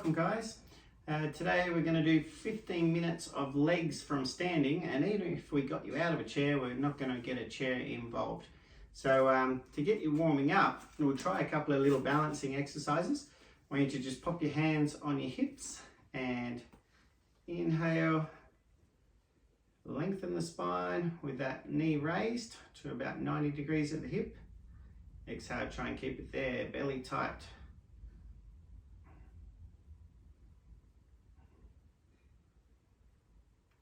welcome guys. Today we're going to do 15 minutes of legs from standing, and even if we got you out of a chair, we're not going to get a chair involved. So to get you warming up, we'll try a couple of little balancing exercises. I want you to just pop your hands on your hips and inhale, lengthen the spine with that knee raised to about 90 degrees at the hip. Exhale, try and keep it there, belly tight.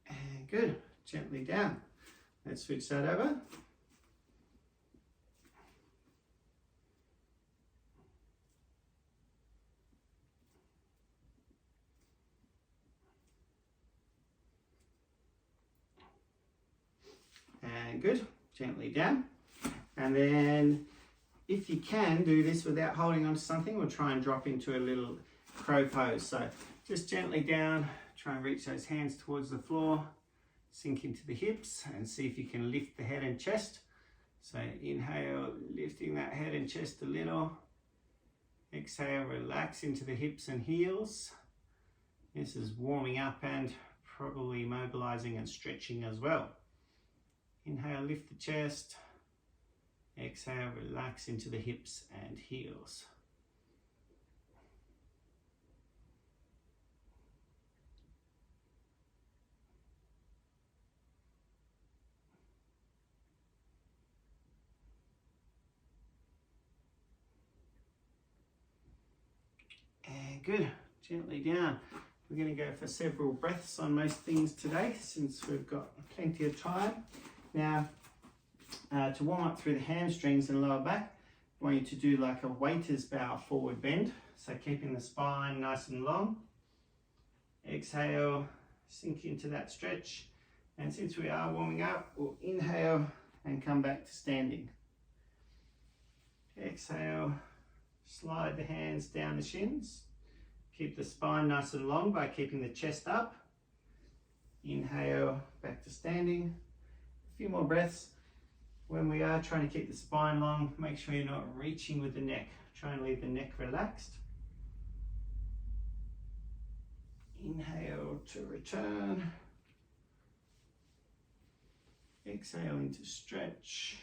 And good, gently down. Let's switch that over. And good, gently down. And then if you can do this without holding onto something, we'll try and drop into a little crow pose. So just gently down, try and reach those hands towards the floor, sink into the hips and see if you can lift the head and chest. So inhale, lifting that head and chest a little. Exhale, relax into the hips and heels. This is warming up and probably mobilizing and stretching as well. Inhale, lift the chest. Exhale, relax into the hips and heels. And good, gently down. We're going to go for several breaths on most things today since we've got plenty of time. Now, to warm up through the hamstrings and lower back, I want you to do like a waiter's bow forward bend. So keeping the spine nice and long. Exhale, sink into that stretch. And since we are warming up, we'll inhale and come back to standing. Exhale, slide the hands down the shins. Keep the spine nice and long by keeping the chest up. Inhale, back to standing. A few more breaths. When we are trying to keep the spine long, make sure you're not reaching with the neck. Try and leave the neck relaxed. Inhale to return. Exhale into stretch.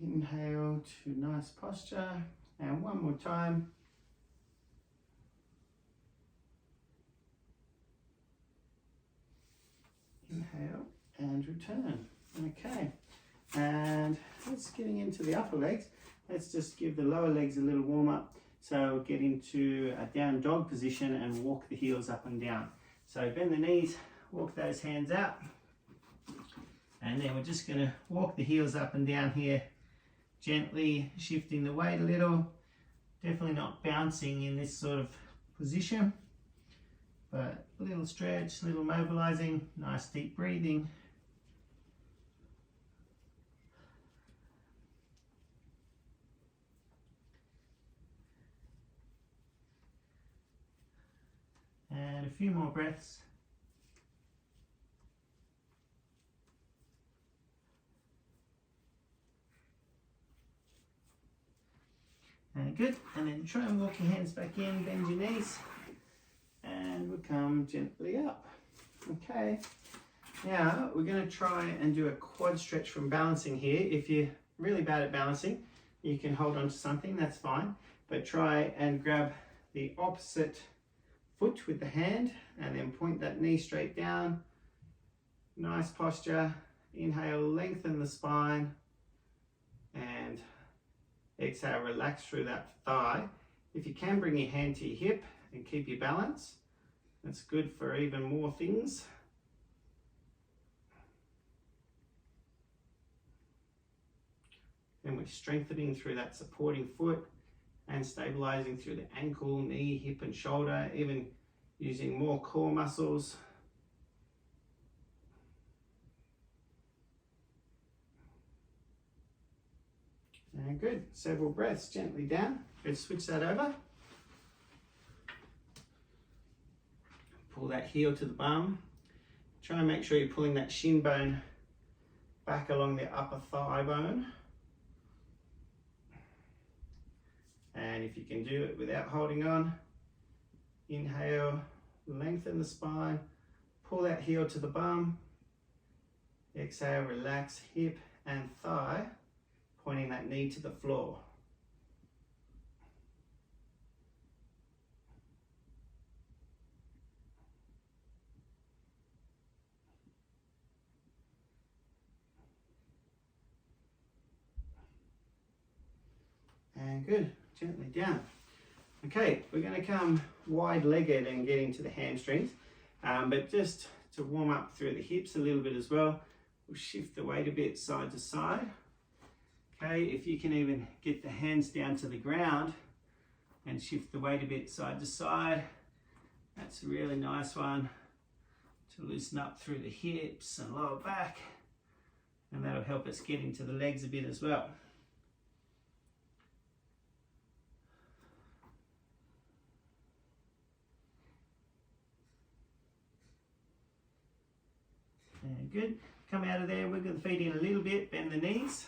Inhale to nice posture. And one more time. Inhale and return. Okay, and let's getting into the upper legs. Let's just give the lower legs a little warm up. So get into a down dog position and walk the heels up and down. So bend the knees, walk those hands out. And then we're just going to walk the heels up and down here, gently shifting the weight a little. Definitely not bouncing in this sort of position, but a little stretch, a little mobilizing, nice deep breathing. And a few more breaths. And good, and then try and walk your hands back in, bend your knees. And we'll come gently up. Okay, now we're going to try and do a quad stretch from balancing here. If you're really bad at balancing, you can hold on to something, that's fine. But try and grab the opposite foot with the hand and then point that knee straight down. Nice posture. Inhale, lengthen the spine. And exhale, relax through that thigh. If you can, bring your hand to your hip and keep your balance. That's good for even more things. Then we're strengthening through that supporting foot and stabilizing through the ankle, knee, hip and shoulder, even using more core muscles. And good, several breaths, gently down. Let's switch that over. Pull that heel to the bum. Try and make sure you're pulling that shin bone back along the upper thigh bone. And if you can do it without holding on, inhale, lengthen the spine, pull that heel to the bum. Exhale, relax hip and thigh, pointing that knee to the floor. And good, gently down. Okay, we're going to come wide-legged and get into the hamstrings, but just to warm up through the hips a little bit as well, we'll shift the weight a bit side to side. Okay, if you can even get the hands down to the ground and shift the weight a bit side to side, that's a really nice one to loosen up through the hips and lower back, and that'll help us get into the legs a bit as well. And good. Come out of there, wiggle the feet in a little bit, bend the knees,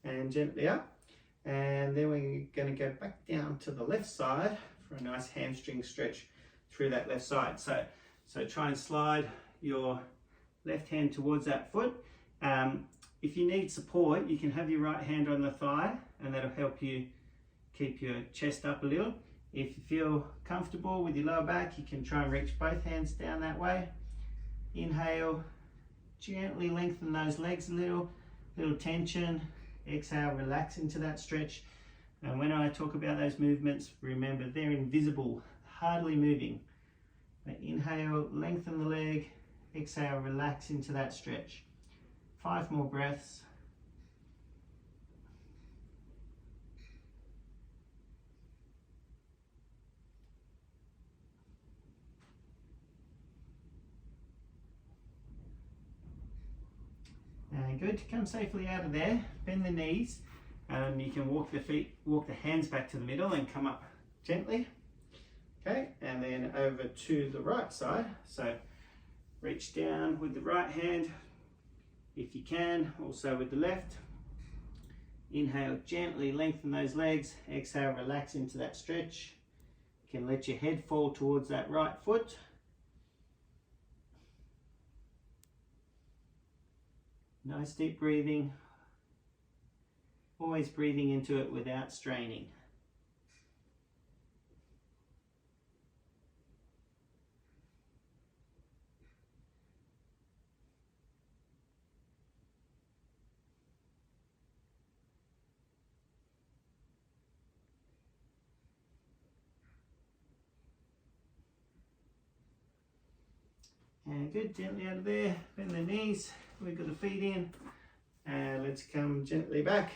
and gently up. And then we're going to go back down to the left side for a nice hamstring stretch through that left side. So try and slide your left hand towards that foot. If you need support, you can have your right hand on the thigh, and that'll help you keep your chest up a little. If you feel comfortable with your lower back, you can try and reach both hands down that way. Inhale, gently lengthen those legs a little tension. Exhale, relax into that stretch. And when I talk about those movements, remember they're invisible, hardly moving. But inhale, lengthen the leg. Exhale, relax into that stretch. 5 more breaths. And good. Come safely out of there. Bend the knees. You can walk the hands back to the middle and come up gently. Okay, and then over to the right side. So reach down with the right hand if you can, also with the left. Inhale, gently lengthen those legs. Exhale, relax into that stretch. You can let your head fall towards that right foot. Nice deep breathing. Always breathing into it without straining. And good, gently out of there, bend the knees, wiggle the feet in, and let's come gently back.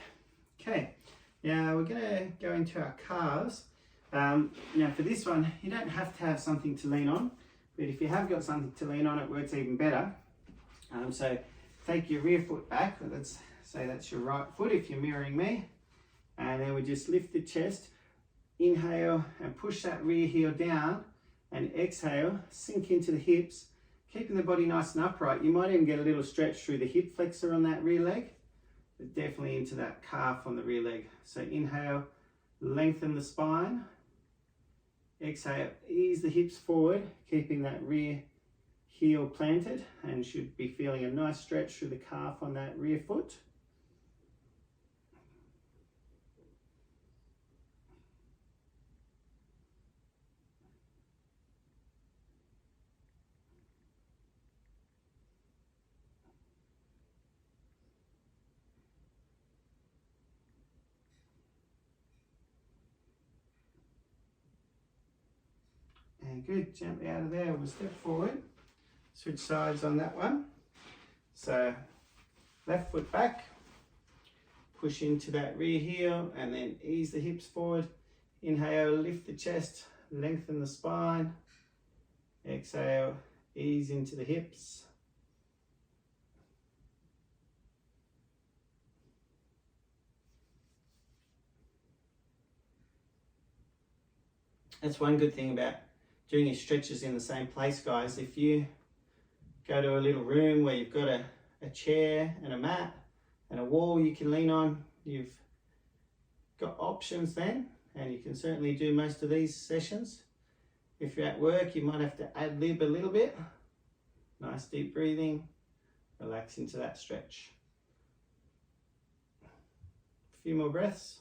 Okay, now we're going to go into our calves. Now for this one, you don't have to have something to lean on, but if you have got something to lean on, it works even better. So take your rear foot back, let's say that's your right foot if you're mirroring me, and then we just lift the chest, inhale and push that rear heel down, and exhale, sink into the hips, keeping the body nice and upright. You might even get a little stretch through the hip flexor on that rear leg, but definitely into that calf on the rear leg. So inhale, lengthen the spine. Exhale, ease the hips forward, keeping that rear heel planted, and should be feeling a nice stretch through the calf on that rear foot. And good, gently out of there, we'll step forward, switch sides on that one. So left foot back, push into that rear heel, and then ease the hips forward. Inhale, lift the chest, lengthen the spine. Exhale, ease into the hips. That's one good thing about doing your stretches in the same place, guys. If you go to a little room where you've got a chair and a mat and a wall you can lean on, you've got options then. and you can certainly do most of these sessions. If you're at work, you might have to ad-lib a little bit. Nice deep breathing, relax into that stretch. A few more breaths.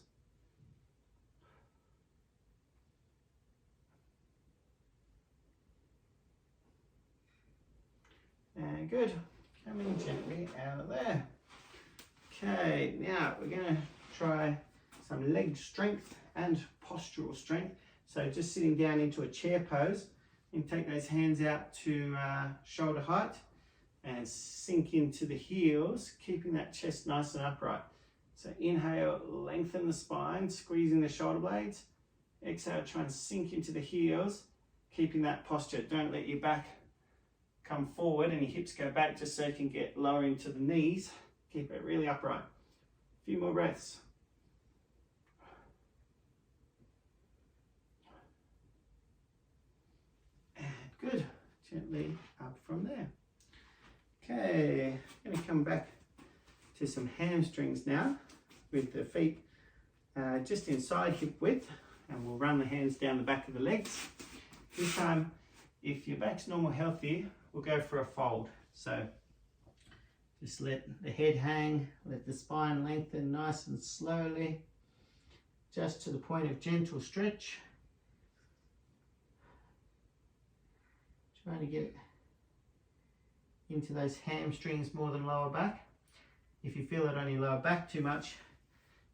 And good. Coming gently out of there. Okay, now we're going to try some leg strength and postural strength. So just sitting down into a chair pose, you can take those hands out to shoulder height and sink into the heels, keeping that chest nice and upright. So inhale, lengthen the spine, squeezing the shoulder blades. Exhale, try and sink into the heels, keeping that posture. Don't let your back come forward and your hips go back, just so you can get lower into the knees. Keep it really upright. A few more breaths. And good. Gently up from there. Okay, I'm going to come back to some hamstrings now with the feet just inside hip width, and we'll run the hands down the back of the legs. This time, if your back's normal healthy, we'll go for a fold. So just let the head hang, let the spine lengthen nice and slowly, just to the point of gentle stretch. Trying to get into those hamstrings more than lower back. If you feel it on your lower back too much,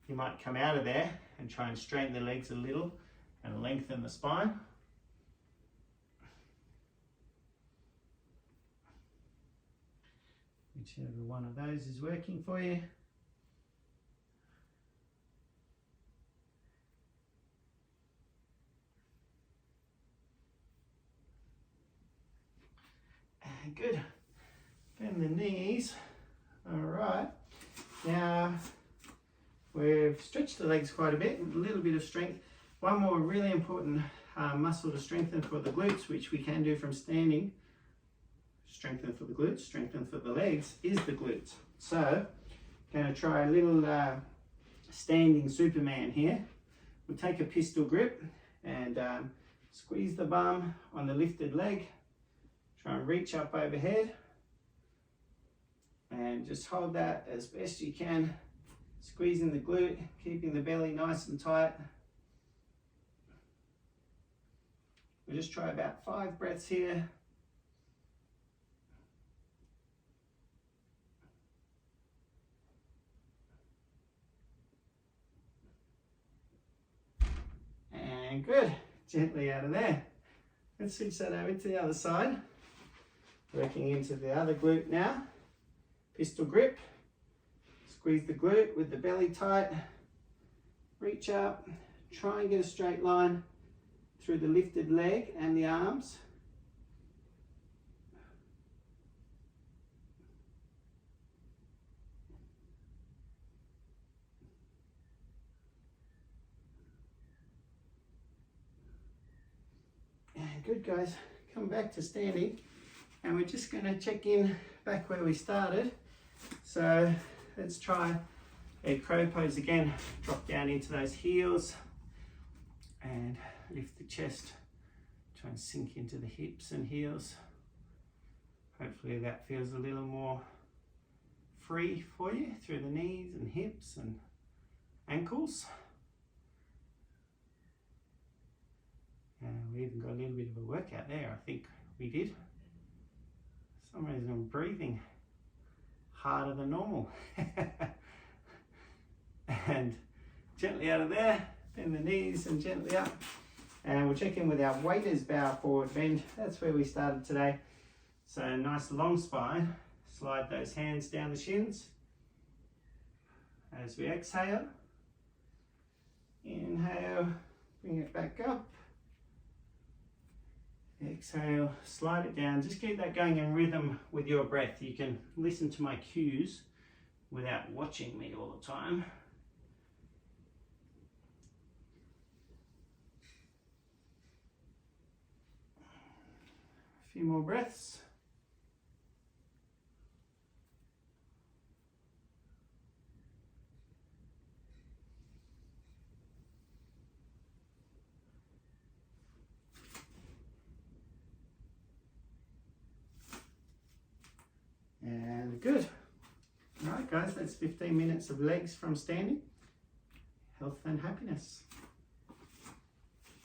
you might come out of there and try and straighten the legs a little and lengthen the spine. Whichever one of those is working for you. And good. Bend the knees. All right. Now we've stretched the legs quite a bit, a little bit of strength. One more really important muscle to strengthen for the glutes, which we can do from standing. Strengthen for the glutes, strengthen for the legs, is the glutes. So, going to try a little standing Superman here. We'll take a pistol grip and squeeze the bum on the lifted leg. Try and reach up overhead. And just hold that as best you can. Squeezing the glute, keeping the belly nice and tight. We'll just try about 5 breaths here. And good. Gently out of there. Let's switch that over to the other side. Working into the other glute now. Pistol grip. Squeeze the glute with the belly tight. Reach up. Try and get a straight line through the lifted leg and the arms. And good, guys. Come back to standing, and we're just going to check in back where we started. So let's try a crow pose again. Drop down into those heels and lift the chest. Try and sink into the hips and heels. Hopefully that feels a little more free for you through the knees and hips and ankles. We even got a little bit of a workout there, I think we did. For some reason I'm breathing harder than normal. And gently out of there, bend the knees and gently up. And we'll check in with our waiter's bow forward bend. That's where we started today. So nice long spine. Slide those hands down the shins. As we exhale, inhale, bring it back up. Exhale, slide it down. Just keep that going in rhythm with your breath. You can listen to my cues without watching me all the time. A few more breaths. And good. All right, guys, that's 15 minutes of legs from standing. Health and happiness.